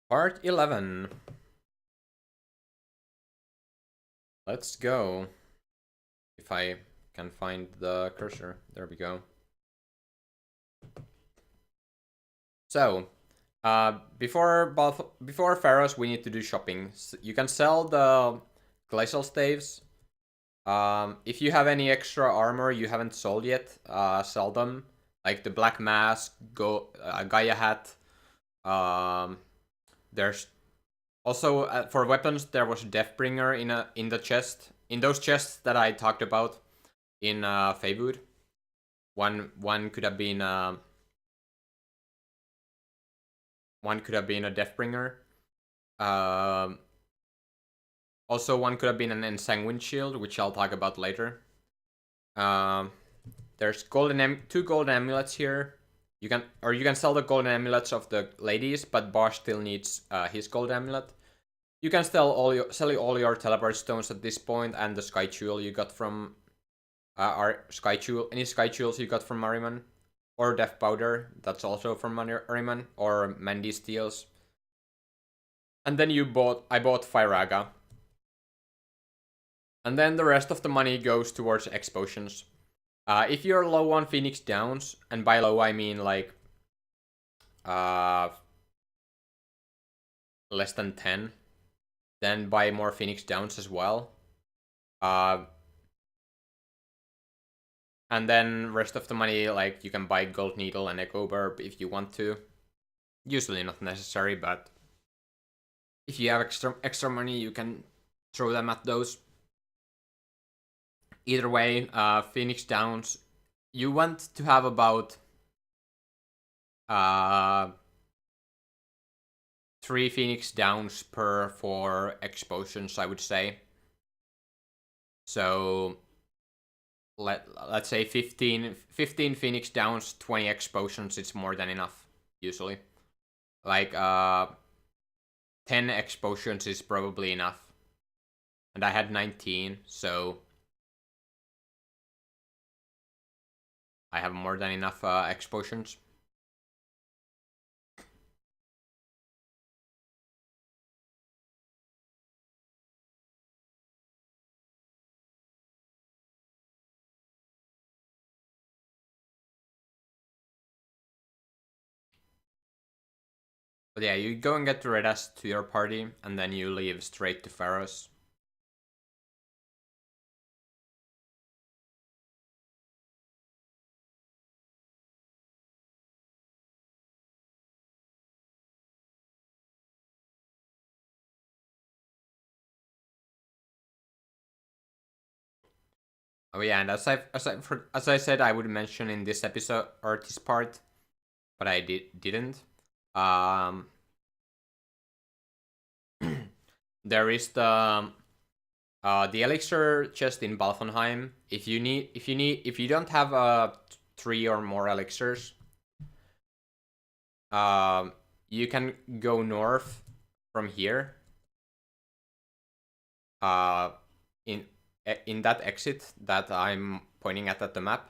Part 11. Let's go. If I can find the cursor. There we go. So, before Pharos, we need to do shopping. You can sell the glacial staves. If you have any extra armor you haven't sold yet, sell them. Like the black mask, Gaia hat. There's also for weapons there was Deathbringer in the chest. In those chests that I talked about in Feywood. One could have been a Deathbringer. Also, one could have been an Ensanguined Shield, which I'll talk about later. There's two golden amulets here. You can sell the golden amulets of the ladies, but Bosch still needs his gold amulet. You can sell all your teleport stones at this point, and the sky jewel you got from any sky jewels you got from Mariman, or death powder that's also from Mariman, or Mandy steals. And then I bought Fyraga. And then the rest of the money goes towards X potions. If you're low on Phoenix Downs, and by low I mean like less than 10, then buy more Phoenix Downs as well. And then rest of the money, like you can buy Gold Needle and Echo Burb if you want to. Usually not necessary, but if you have extra money, you can throw them at those. Either way, Phoenix Downs, you want to have about 3 Phoenix Downs per 4 X potions, I would say. So let's say 15 Phoenix Downs, 20 X potions, it's more than enough, usually. Like 10 X potions is probably enough. And I had 19, so I have more than enough X potions. But yeah, you go and get the Redas to your party, and then you leave straight to Pharos. Oh yeah, and as I said, I would mention in this episode or this part, but I didn't. There is the elixir chest in Balfonheim. If you don't have 3 or more elixirs, you can go north from here. In that exit that I'm pointing at the map.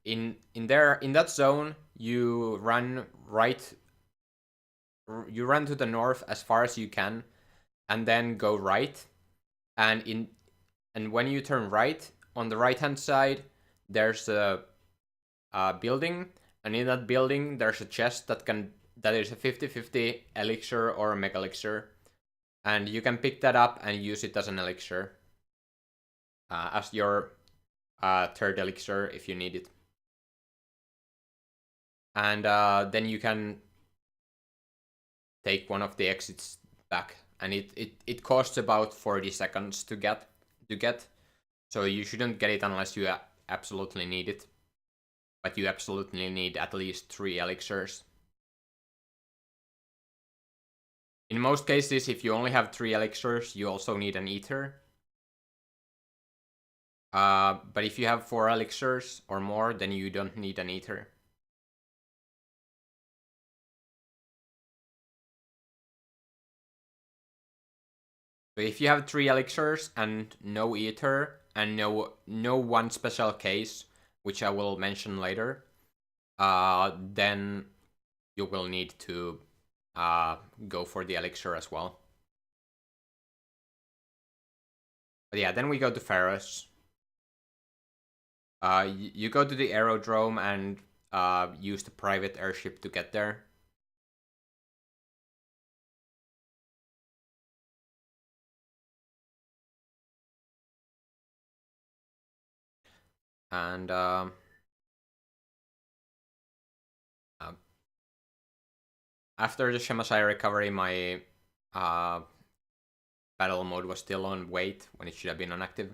In that zone, you run right. You run to the north as far as you can, and then go right. And when you turn right, on the right hand side, there's a building, and in that building there's a chest that is a 50-50 elixir or a mega elixir, and you can pick that up and use it as an elixir, as your third elixir if you need it. And then you can take one of the exits back, and it costs about 40 seconds to get, so you shouldn't get it unless you absolutely need it, but you absolutely need at least 3 elixirs. In most cases, if you only have 3 elixirs, you also need an ether. But if you have 4 elixirs or more, then you don't need an ether. So if you have 3 elixirs and no ether and no one special case, which I will mention later, then you will need to go for the elixir as well. But yeah, then we go to Pharos. You go to the aerodrome and use the private airship to get there. And after the Shemasai recovery, my battle mode was still on wait when it should have been on active.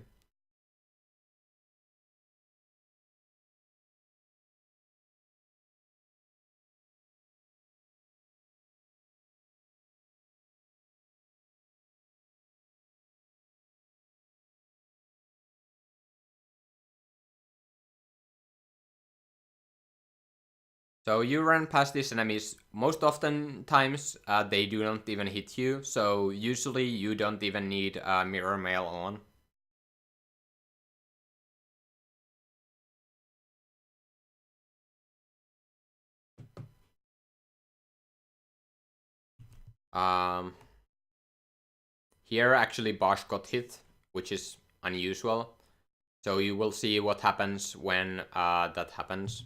So you run past these enemies. Most often times they do not even hit you. So usually you don't even need mirror mail on. Here actually Bosch got hit, which is unusual. So you will see what happens when that happens.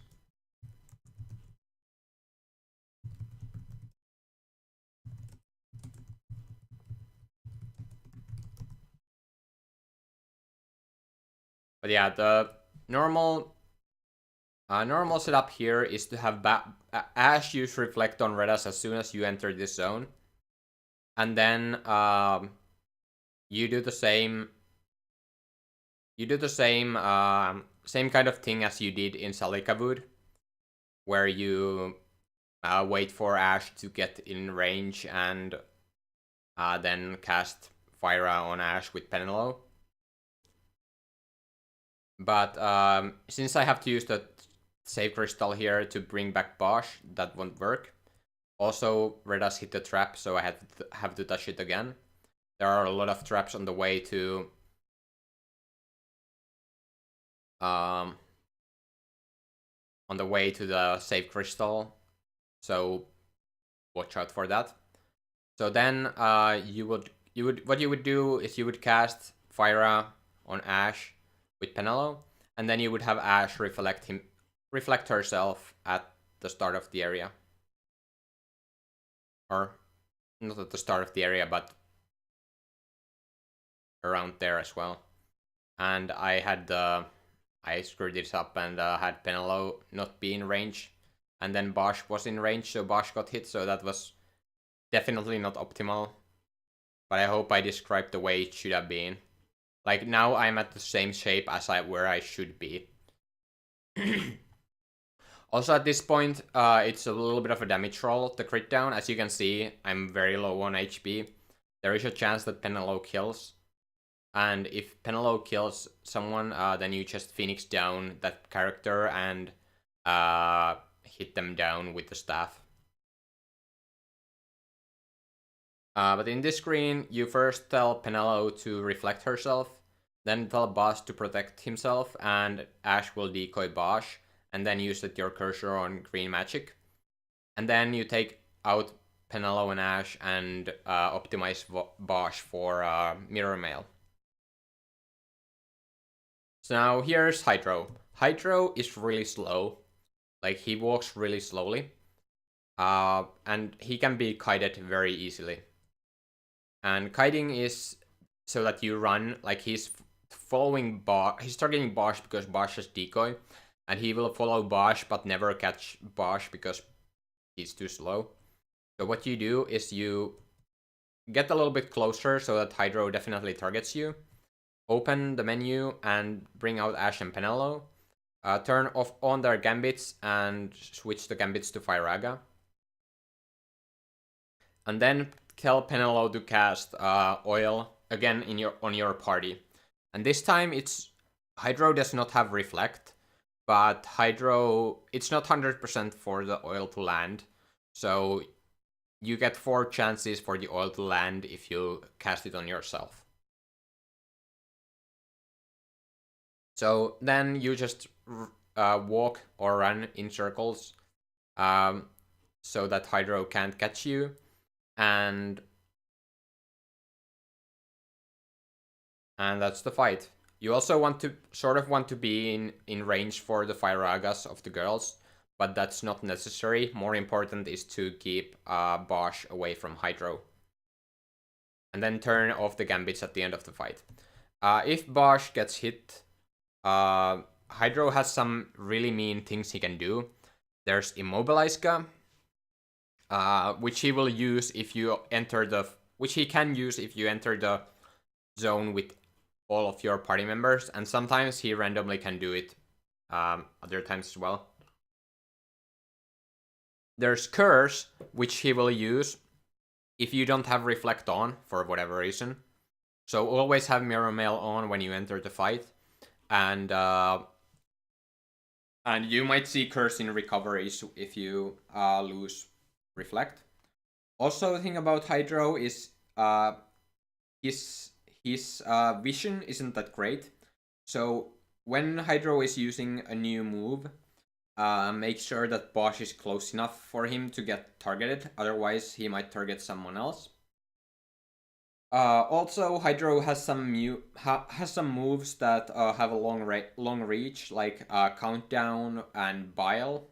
But yeah, the normal setup here is to have Ash use Reflect on Redas as soon as you enter this zone. And then you do the same. You do the same same kind of thing as you did in Salikavud, where you wait for Ash to get in range and then cast Fyra on Ash with Penelo. But since I have to use the save crystal here to bring back Bosch, that won't work. Also, Redas hit the trap, so I have to touch it again. There are a lot of traps on the way to the save crystal, so watch out for that. So then what you would do is you would cast Fyra on Ash with Penelo, and then you would have Ash reflect herself at the start of the area. Or not at the start of the area, but around there as well. And I screwed this up and had Penelo not be in range. And then Bosch was in range, so Bosch got hit, so that was definitely not optimal. But I hope I described the way it should have been. Like, now I'm at the same shape as where I should be. Also, at this point, it's a little bit of a damage roll, the crit down. As you can see, I'm very low on HP. There is a chance that Penelo kills. And if Penelo kills someone, then you just Phoenix down that character and hit them down with the staff. But in this screen, you first tell Penelo to reflect herself, then tell Bosch to protect himself, and Ash will decoy Bosch, and then use your cursor on green magic. And then you take out Penelo and Ash and optimize Bosch for mirror mail. So now here's Hydro. Hydro is really slow. Like, he walks really slowly. And he can be kited very easily. And kiting is so that you run, like he's following Bosch. He's targeting Bosch because Bosch has decoy. And he will follow Bosch but never catch Bosch because he's too slow. So what you do is you get a little bit closer so that Hydro definitely targets you. Open the menu and bring out Ash and Penelo. Turn off on their gambits and switch the gambits to Firaga. And then tell Penelo to cast Oil again on your party. And this time Hydro does not have Reflect, but Hydro, it's not 100% for the Oil to land. So you get 4 chances for the Oil to land if you cast it on yourself. So then you just walk or run in circles so that Hydro can't catch you. And that's the fight. You also want to be in range for the fire agas of the girls, but that's not necessary. More important is to keep Bosch away from Hydro. And then turn off the gambits at the end of the fight. If Bosch gets hit, Hydro has some really mean things he can do. There's Immobilizka, which he will use if you enter the... which he can use if you enter the zone with all of your party members, and sometimes he randomly can do it other times as well. There's Curse, which he will use if you don't have Reflect on for whatever reason. So always have Mirror Mail on when you enter the fight, and you might see Curse in recoveries if you lose Reflect. Also, the thing about Hydro is his vision isn't that great. So when Hydro is using a new move, make sure that Bosch is close enough for him to get targeted. Otherwise, he might target someone else. Also, Hydro has some moves that have a long reach, like Countdown and Bile.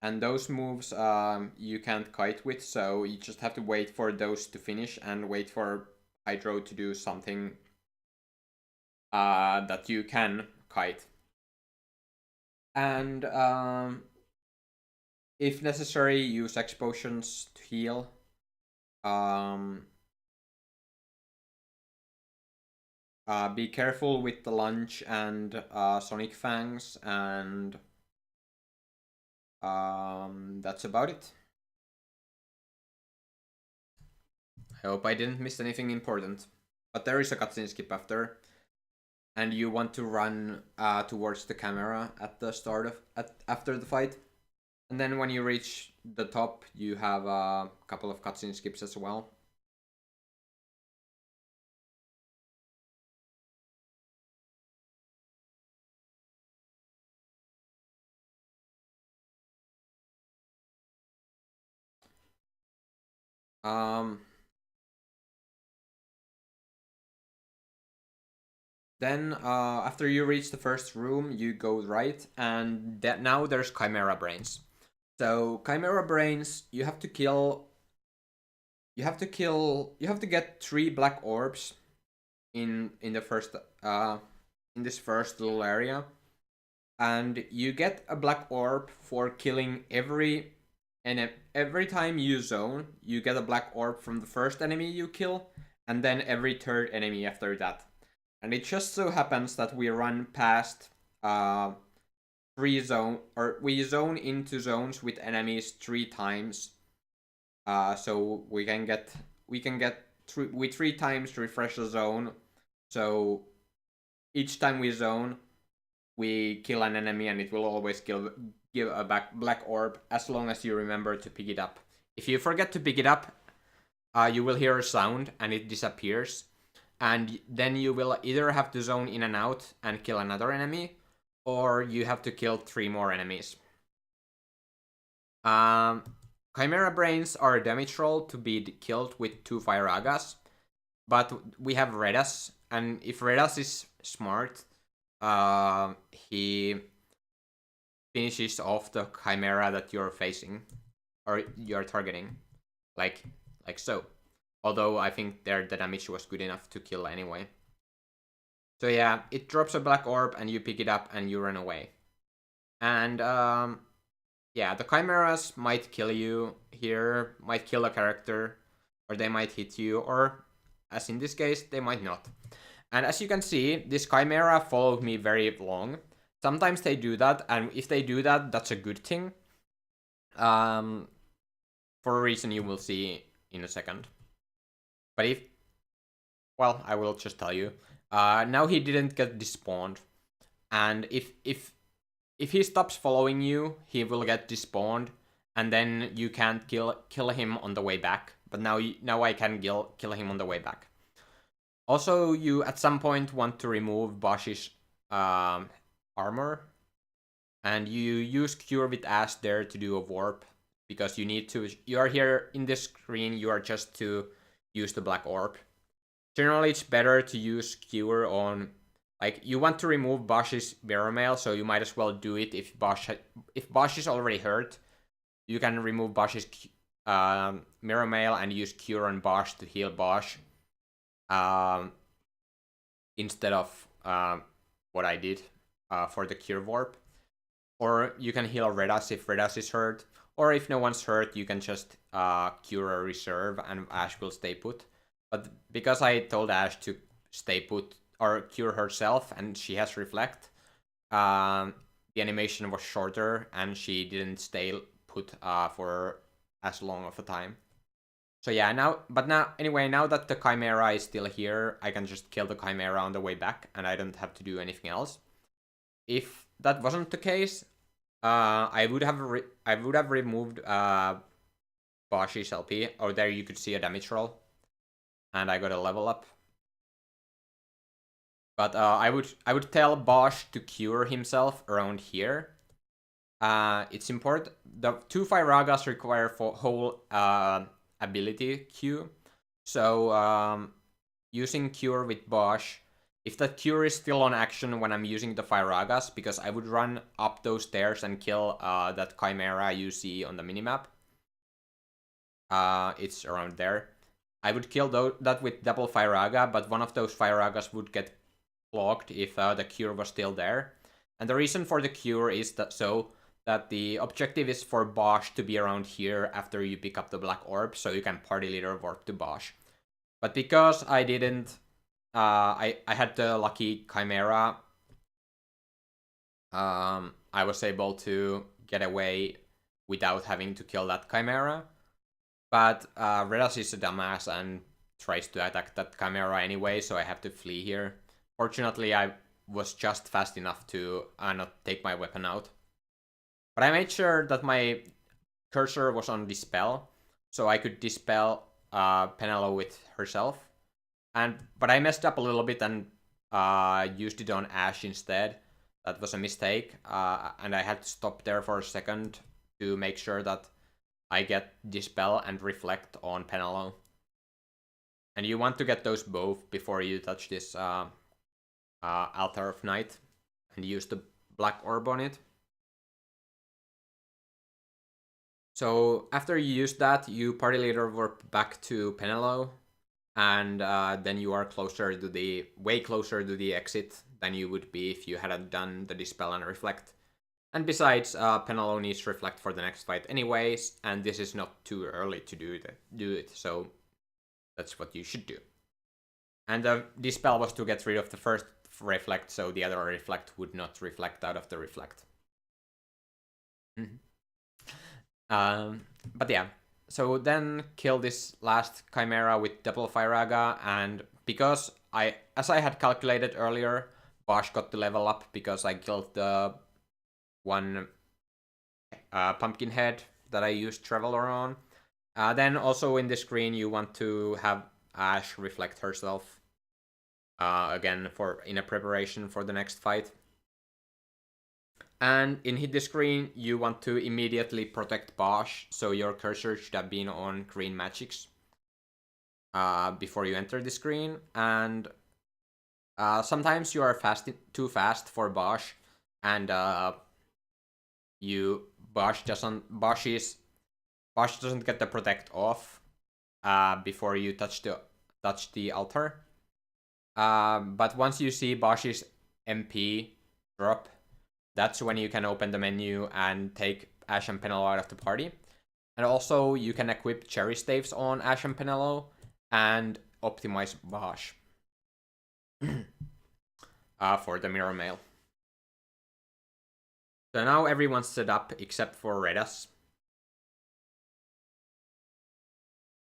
And those moves you can't kite with, so you just have to wait for those to finish and wait for Hydro to do something that you can kite. And if necessary, use X potions to heal. Be careful with the lunge and Sonic Fangs, and that's about it. I hope I didn't miss anything important. But there is a cutscene skip after. And you want to run towards the camera at the start of after the fight. And then when you reach the top, you have a couple of cutscene skips as well. Then after you reach the first room, you go right, and now there's Chimera Brains. So Chimera Brains, you have to get 3 black orbs in the first in this first little area, and you get a black orb for killing every time you zone, you get a black orb from the first enemy you kill, and then every third enemy after that. And it just so happens that we run past we zone into zones with enemies 3 times. So we can get 3 times refresh the zone. So each time we zone, we kill an enemy, and it will always give a black orb as long as you remember to pick it up. If you forget to pick it up, you will hear a sound and it disappears. And then you will either have to zone in and out and kill another enemy, or you have to kill 3 more enemies. Chimera Brains are a damage roll to be killed with 2 Fire Agas, but we have Redas, and if Redas is smart, he finishes off the Chimera that you're facing, or you're targeting, like so. Although I think the damage was good enough to kill anyway. So yeah, it drops a black orb and you pick it up and you run away. And yeah, the Chimeras might kill you here, might kill a character, or they might hit you, or as in this case, they might not. And as you can see, this Chimera followed me very long. Sometimes they do that, and if they do that, that's a good thing. For a reason you will see in a second. But well, I will just tell you. Now he didn't get despawned, and if he stops following you, he will get despawned, and then you can't kill him on the way back. But now I can kill him on the way back. Also, you at some point want to remove Bosch's armor, and you use Cure with Ash there to do a warp because you are here in this screen, you are just to use the black orb. Generally, it's better to use Cure on, like, you want to remove Bosch's Mirror Mail, so you might as well do it if Bosch is already hurt. You can remove Bosch's Mirror Mail and use Cure on Bosch to heal Bosch. Instead of what I did for the Cure Warp. Or you can heal Redas if Redas is hurt. Or if no one's hurt, you can just cure a reserve and Ash will stay put. But because I told Ash to stay put or cure herself and she has Reflect, the animation was shorter and she didn't stay put for as long of a time. So yeah, now that the Chimera is still here, I can just kill the Chimera on the way back and I don't have to do anything else. If that wasn't the case, I would have removed Bosch's LP. Oh, there you could see a damage roll. And I got a level up. But I would tell Bosch to cure himself around here. It's important. The 2 Firagas require whole ability Q. So using Cure with Bosch, if that Cure is still on action when I'm using the Firagas, because I would run up those stairs and kill that Chimera you see on the minimap. It's around there. I would kill that with double Firaga, but one of those Firagas would get clogged if the Cure was still there. And the reason for the Cure is that the objective is for Bosch to be around here after you pick up the Black Orb, so you can party leader warp to Bosch. But because I didn't, I had the lucky Chimera, I was able to get away without having to kill that Chimera. But Redas is a dumbass and tries to attack that Chimera anyway, so I have to flee here. Fortunately, I was just fast enough to not take my weapon out. But I made sure that my cursor was on Dispel, so I could dispel Penelo with herself. But I messed up a little bit and used it on Ash instead. That was a mistake, and I had to stop there for a second to make sure that I get Dispel and Reflect on Penelo. And you want to get those both before you touch this Altar of Night and use the Black Orb on it. So after you use that, you party leader warp back to Penelo, and then you are way closer to the exit than you would be if you hadn't done the Dispel and Reflect. And besides, Penelo needs Reflect for the next fight anyways, and this is not too early to do it, so that's what you should do. And the Dispel was to get rid of the first Reflect, so the other Reflect would not reflect out of the Reflect. But yeah, so then kill this last Chimera with double Firaga, and because as I had calculated earlier, Bosch got the level up because I killed the one pumpkin head that I used Traveler on. Then also in the screen you want to have Ash reflect herself again in a preparation for the next fight. And in hit the screen you want to immediately protect Bosch, so your cursor should have been on green magics before you enter the screen. And sometimes you are too fast for Bosch, and Bosch doesn't get the protect off before you touch the altar. But once you see Bosch's MP drop, that's when you can open the menu and take Ash and Penelo out of the party. And also you can equip Cherry Staves on Ash and Penelo and optimize Bosch for the Mirror Mail. So now everyone's set up except for Redas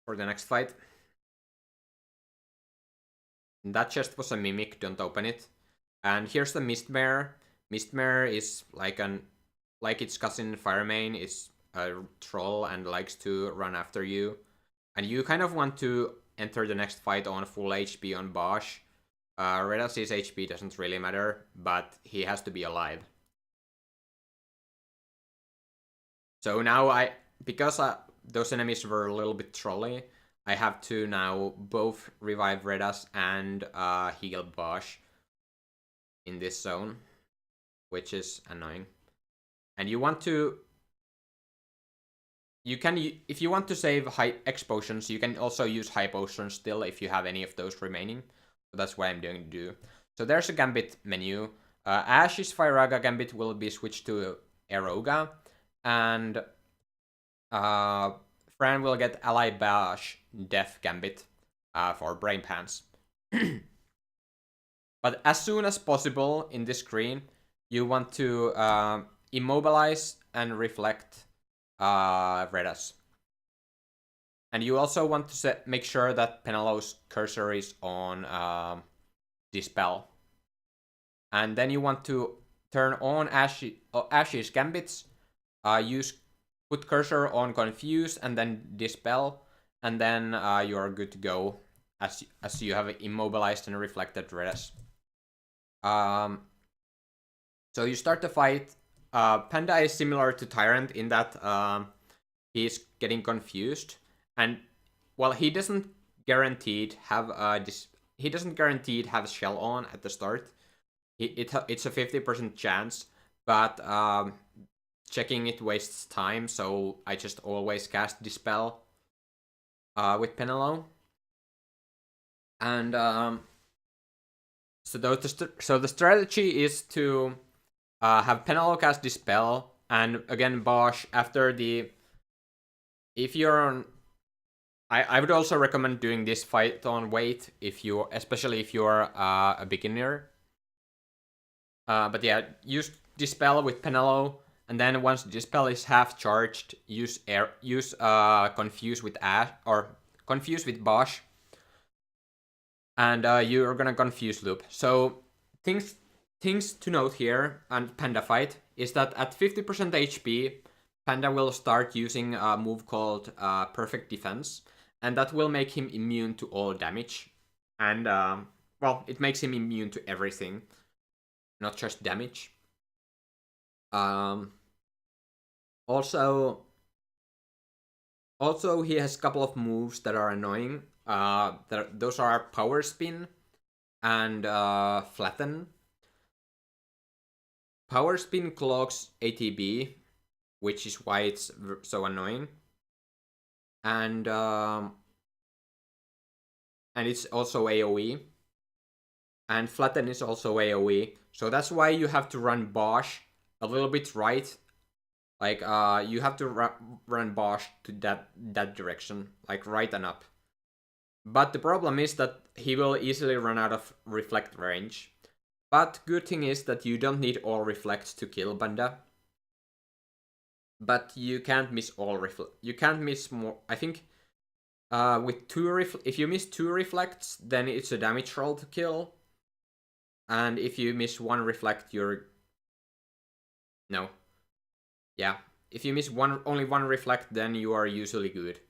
for the next fight. And that chest was a mimic, don't open it. And here's the Mistmare. Mistmare is like its cousin Firemane, is a troll and likes to run after you. And you kind of want to enter the next fight on full HP on Bosch. Redas's HP doesn't really matter, but he has to be alive. So now because those enemies were a little bit trolly, I have to now both revive Redas and heal Bosch in this zone, which is annoying. And you want to... You can, if you want to save high X potions, you can also use high potions still if you have any of those remaining. So that's what I'm going to do. So there's a Gambit menu. Ash's Firaga Gambit will be switched to Eroga. And Fran will get Ally Bash Death Gambit for Brain Pants. But as soon as possible in this screen, you want to immobilize and reflect Redas. And you also want to make sure that Penelo's cursor is on Dispel. And then you want to turn on Ash's Gambits, put cursor on Confuse and then Dispel, and then you are good to go as you have immobilized and reflected Redas. So you start the fight. Panda is similar to Tyrant in that he's getting confused, and well, he doesn't guaranteed have Shell on at the start. It's a 50% chance, but checking it wastes time, so I just always cast Dispel with Penelo. And so the strategy is to have Penelo cast Dispel, and again Bosch after the... If you're on... I would also recommend doing this fight on wait, especially if you're a beginner. But yeah, use Dispel with Penelo, and then once Dispel is half charged, use Confuse with Ash, or Confuse with Bosch, and you're gonna Confuse loop. So things to note here on Panda fight is that at 50% HP, Panda will start using a move called Perfect Defense, and that will make him immune to all damage. And well, it makes him immune to everything, not just damage. Also he has a couple of moves that are annoying. Those are Power Spin and Flatten. Power Spin clogs ATB, which is why it's so annoying. And it's also AoE. And Flatten is also AoE. So that's why you have to run Bosch a little bit right. Like, you have to run Bosch to that direction. Like, right and up. But the problem is that he will easily run out of Reflect range. But good thing is that you don't need all Reflect to kill Panda. But you can't miss all Reflect. You can't miss more. I think with if you miss 2 Reflects, then it's a damage roll to kill. And if you miss 1 Reflect, you're... No. Yeah. If you miss only one Reflect, then you are usually good.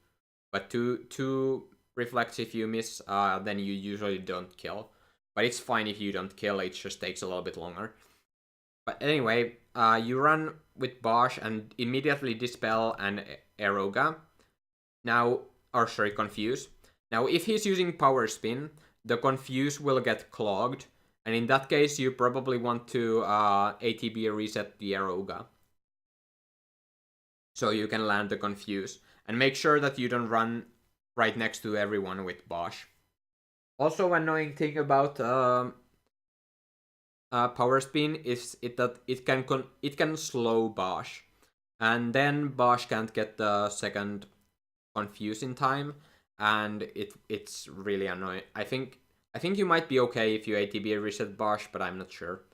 But two Reflects if you miss, then you usually don't kill. But it's fine if you don't kill, it just takes a little bit longer. But anyway, you run with Bosch and immediately Dispel and Eroga. Now, or sorry, Confuse. Now, if he's using Power Spin, the Confuse will get clogged. And in that case, you probably want to ATB reset the Eroga. So you can land the Confuse. And make sure that you don't run right next to everyone with Bosch. Also, annoying thing about Power Spin is that it can slow Bosch. And then Bosch can't get the second Confuse in time. And it's really annoying. I think you might be okay if you ATB reset Bosch, but I'm not sure.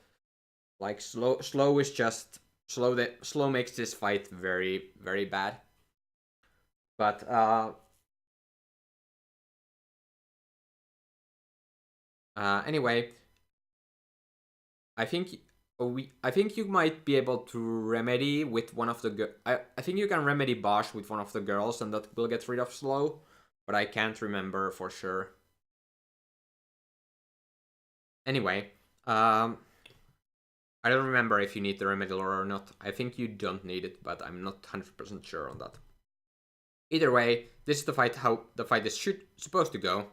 Like, slow is just... Slow makes this fight very, very bad. But, anyway, I think you might be able to remedy with one of the... I think you can remedy Bosch with one of the girls, and that will get rid of slow. But I can't remember for sure. Anyway, I don't remember if you need the remedy lore or not. I think you don't need it, but I'm not 100% sure on that. Either way, this is the fight how the fight is supposed to go.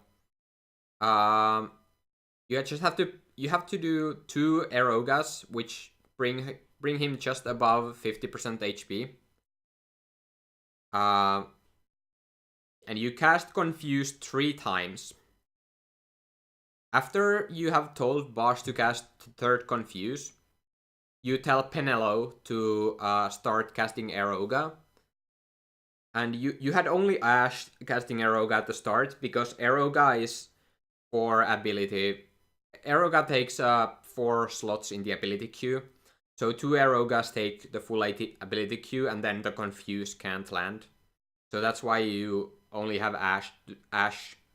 You just have to do 2 Aerogas, which bring him just above 50% HP. And you cast Confuse 3 times. After you have told Bosch to cast 3rd Confuse, you tell Penelo to start casting Aeroga. And you had only Ash casting Aeroga at the start, because Aeroga is for ability. Aeroga takes 4 slots in the ability queue. So 2 Aerogas take the full ability queue, and then the Confuse can't land. So that's why you only have Ash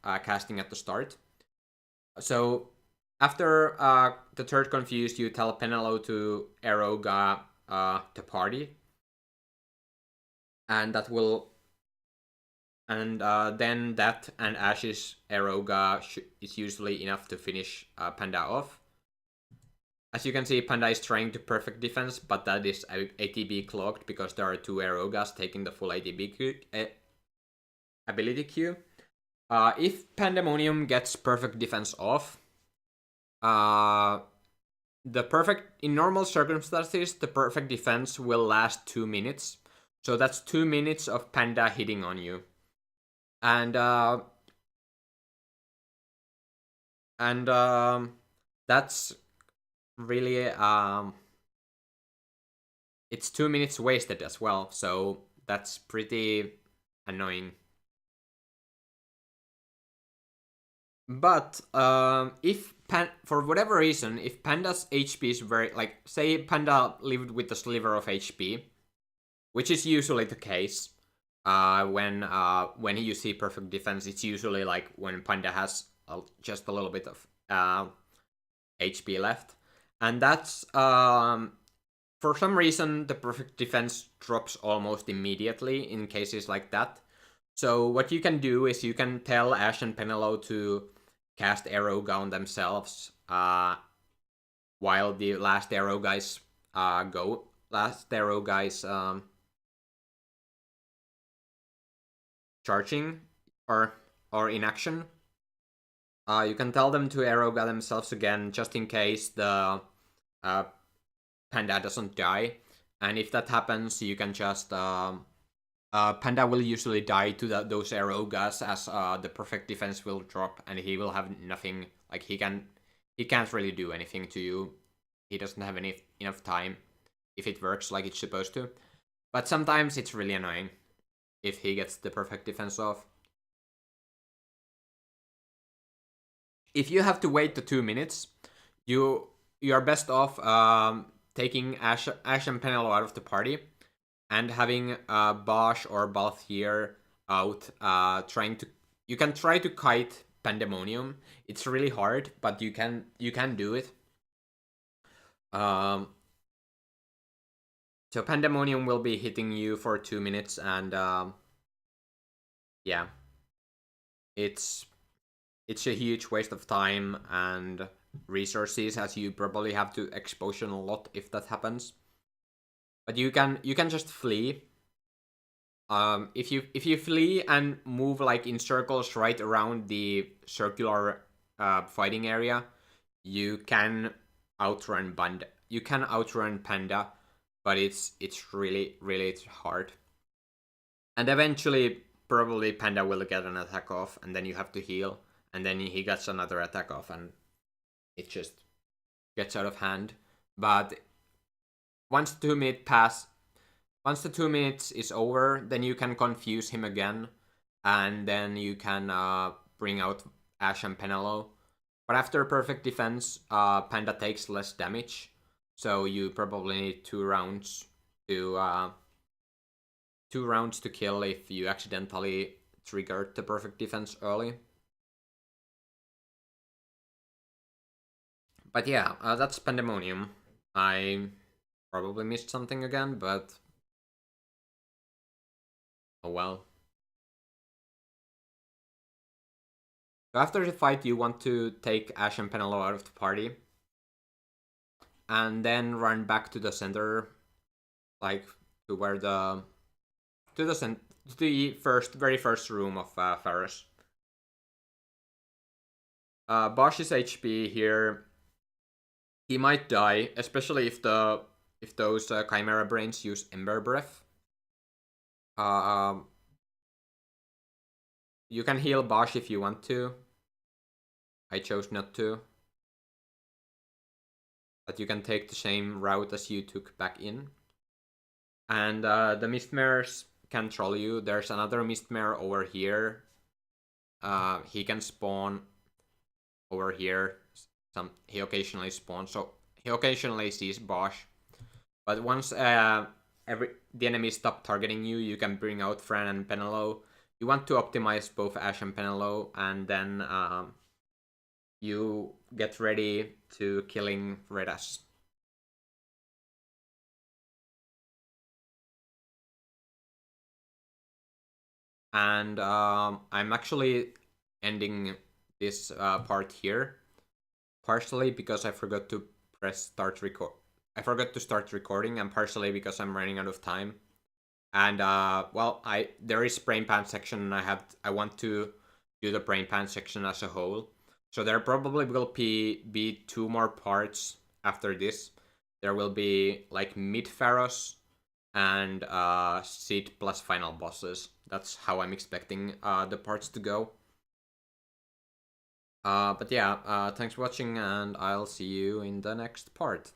casting at the start. So after the 3rd Confuse, you tell Penelo to Aeroga the party. And that will... And then that and Ash's Aeroga is usually enough to finish Panda off. As you can see, Panda is trying to perfect defense, but that is ATB clogged because there are 2 Aerogas taking the full ATB ability queue. If Pandemonium gets perfect defense off, in normal circumstances, the perfect defense will last 2 minutes. So that's 2 minutes of Panda hitting on you. And that's really it's 2 minutes wasted as well, so that's pretty annoying. But if for whatever reason, if Panda's HP is very, like, say Panda lived with a sliver of HP, which is usually the case, when you see perfect defense, it's usually like when Panda has just a little bit of HP left, and that's for some reason the perfect defense drops almost immediately in cases like that. So what you can do is you can tell Ash and Penelo to cast Aeroga on themselves while the last Aerogas charging or in action. You can tell them to Aeroga themselves again, just in case the Panda doesn't die. And if that happens, you can just... Panda will usually die to those Aerogas, as the perfect defense will drop, and he will have nothing. Like, he can't really do anything to you. He doesn't have enough time if it works like it's supposed to. But sometimes it's really annoying if he gets the perfect defense off. If you have to wait the 2 minutes, you are best off taking Ash and Penelo out of the party and having Bosch or Balthier out you can try to kite Pandemonium. It's really hard, but you can do it. So Pandemonium will be hitting you for 2 minutes, and yeah, it's a huge waste of time and resources, as you probably have to explosion a lot if that happens. But you can just flee. If you flee and move like in circles right around the circular fighting area, you can outrun Panda. You can outrun Panda, but it's really hard. And eventually, probably Panda will get an attack off, and then you have to heal, and then he gets another attack off, and it just gets out of hand. But once the 2 minutes is over, then you can confuse him again, and then you can bring out Ash and Penelo. But after perfect defense, Panda takes less damage, so you probably need 2 rounds to kill if you accidentally triggered the perfect defense early. But yeah, that's Pandemonium. I probably missed something again, but oh well. So after the fight, you want to take Ash and Penelo out of the party, and then run back to the center, like to where the the very first room of Pharos. Bosch's HP here, he might die, especially if those Chimera Brains use Ember Breath. You can heal Bosch if you want to. I chose not to. But you can take the same route as you took back in. And the Mistmares can troll you. There's another Mistmare over here. He can spawn over here. He occasionally spawns, so he occasionally sees Bosch. But once the enemy stop targeting you, you can bring out Fran and Penelo. You want to optimize both Ash and Penelo, and then you get ready to killing Red Ash. And I'm actually ending this part here, partially because I forgot to press start record. I forgot to start recording, and partially because I'm running out of time. And well, there is brain pan section, and I want to do the brain pan section as a whole. So there probably will be 2 more parts after this. There will be like mid Pharos and seed plus final bosses. That's how I'm expecting the parts to go. But yeah, thanks for watching, and I'll see you in the next part.